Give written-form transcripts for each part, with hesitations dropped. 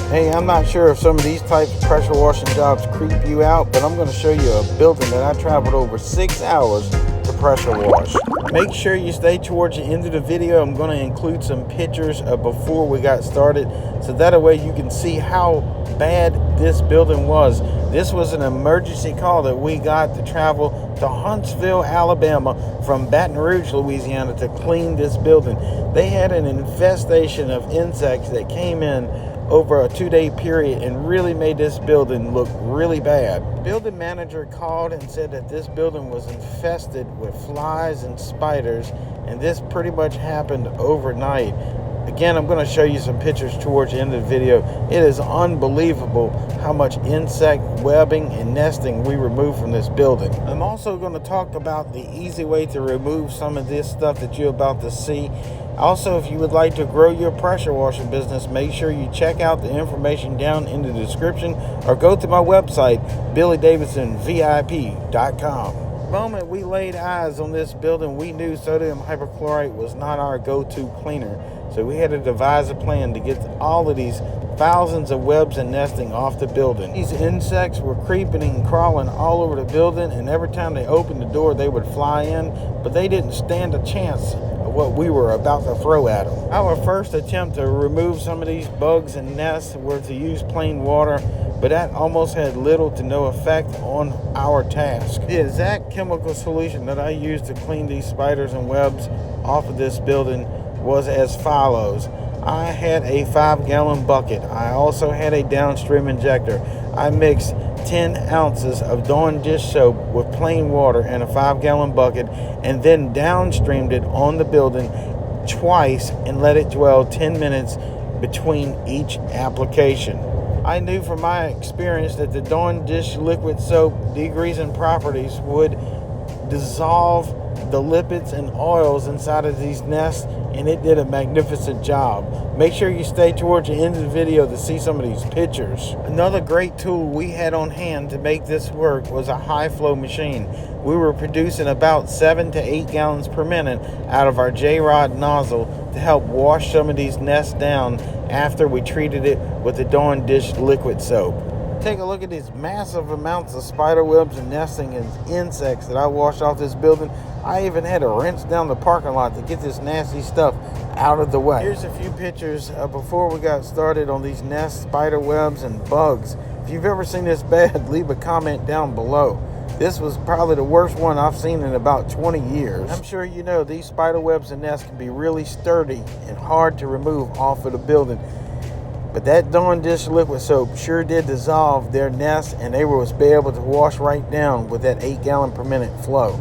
Hey, I'm not sure if some of these types of pressure washing jobs creep you out, but I'm going to show you a building that I traveled over 6 hours to pressure wash. Make sure you stay towards the end of the video. I'm going to include some pictures of before we got started, so that way you can see how bad this building was. This was an emergency call that we got to travel to Huntsville, Alabama from Baton Rouge, Louisiana to clean this building. They had an infestation of insects that came in over a 2-day period and really made this building look really bad. Building manager called and said that this building was infested with flies and spiders, and this pretty much happened overnight. Again, I'm going to show you some pictures towards the end of the video. It is unbelievable how much insect webbing and nesting we removed from this building. I'm also going to talk about the easy way to remove some of this stuff that you're about to see. Also, if you would like to grow your pressure washing business, make sure you check out the information down in the description or go to my website, BillyDavidsonVIP.com. The moment we laid eyes on this building, we knew sodium hypochlorite was not our go-to cleaner. So we had to devise a plan to get all of these thousands of webs and nesting off the building. These insects were creeping and crawling all over the building, and every time they opened the door, they would fly in, but they didn't stand a chance of what we were about to throw at them. Our first attempt to remove some of these bugs and nests were to use plain water, but that almost had little to no effect on our task. The exact chemical solution that I used to clean these spiders and webs off of this building was as follows. I had a 5-gallon bucket. I also had a downstream injector. I mixed 10 ounces of Dawn dish soap with plain water in a 5-gallon bucket and then downstreamed it on the building twice and let it dwell 10 minutes between each application. I knew from my experience that the Dawn dish liquid soap degreasing properties would dissolve the lipids and oils inside of these nests, and it did a magnificent job. Make sure you stay towards the end of the video to see some of these pictures. Another great tool we had on hand to make this work was a high flow machine. We were producing about 7 to 8 gallons per minute out of our J-Rod nozzle to help wash some of these nests down after we treated it with the Dawn dish liquid soap. Take a look at these massive amounts of spider webs and nesting and insects that I washed off this building. I even had to rinse down the parking lot to get this nasty stuff out of the way. Here's a few pictures before we got started on these nests, spider webs, and bugs. If you've ever seen this bad, leave a comment down below. This was probably the worst one I've seen in about 20 years. I'm sure you know these spider webs and nests can be really sturdy and hard to remove off of the building. But that Dawn dish liquid soap sure did dissolve their nests, and they was be able to wash right down with that 8 gallon per minute flow.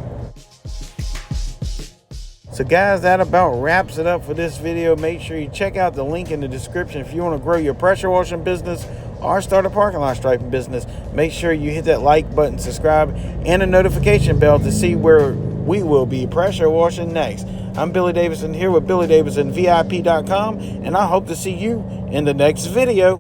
So guys, that about wraps it up for this video. Make sure you check out the link in the description if you want to grow your pressure washing business or start a parking lot striping business. Make sure you hit that like button, subscribe, and a notification bell to see where we will be pressure washing next. I'm Billy Davidson here with BillyDavidsonVIP.com, and I hope to see you in the next video.